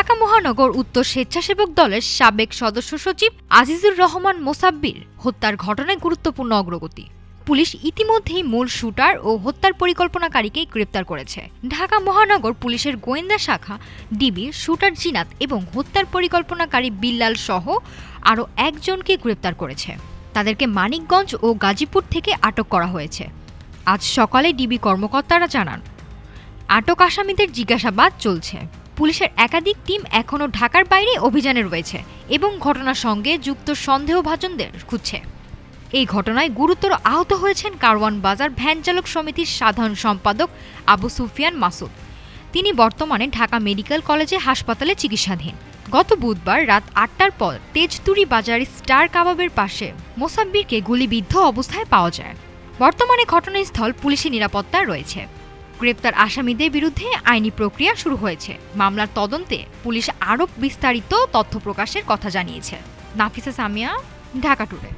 ঢাকা মহানগর উত্তর স্বেচ্ছাসেবক দলের সাবেক সদস্য সচিব আজিজুর রহমান মোসাব্বির হত্যার ঘটনায় গুরুত্বপূর্ণ অগ্রগতি। পুলিশ ইতিমধ্যেই মূল শুটার ও হত্যার পরিকল্পনাকারীকে গ্রেপ্তার করেছে। ঢাকা মহানগর পুলিশের গোয়েন্দা শাখা ডিবির শুটার জিনাত এবং হত্যার পরিকল্পনাকারী বিল্লাল সহ আরও একজনকে গ্রেপ্তার করেছে। তাদেরকে মানিকগঞ্জ ও গাজীপুর থেকে আটক করা হয়েছে। আজ সকালে ডিবি কর্মকর্তারা জানান, আটক আসামিদের জিজ্ঞাসাবাদ চলছে। পুলিশের একাধিক টিম এখনও ঢাকার বাইরে অভিযানে রয়েছে এবং ঘটনার সঙ্গে যুক্ত সন্দেহভাজনদের খুঁজছে। এই ঘটনায় গুরুতর আহত হয়েছেন কারওয়ান বাজার ভ্যান চালক সমিতির সাধারণ সম্পাদক আবু সুফিয়ান মাসুদ। তিনি বর্তমানে ঢাকা মেডিকেল কলেজে হাসপাতালে চিকিৎসাধীন। গত বুধবার রাত ৮টার পর তেজতুরি বাজার স্টার কাবাবের পাশে মোসাব্বিরকে গুলিবিদ্ধ অবস্থায় পাওয়া যায়। বর্তমানে ঘটনাস্থল পুলিশি নিরাপত্তায় রয়েছে। গ্রেপ্তার আসামিদের বিরুদ্ধে আইনি প্রক্রিয়া শুরু হয়েছে। মামলার তদন্তে পুলিশ আরও বিস্তারিত তথ্য প্রকাশের কথা জানিয়েছে। নাফিসা সামিয়া, ঢাকা টুডে।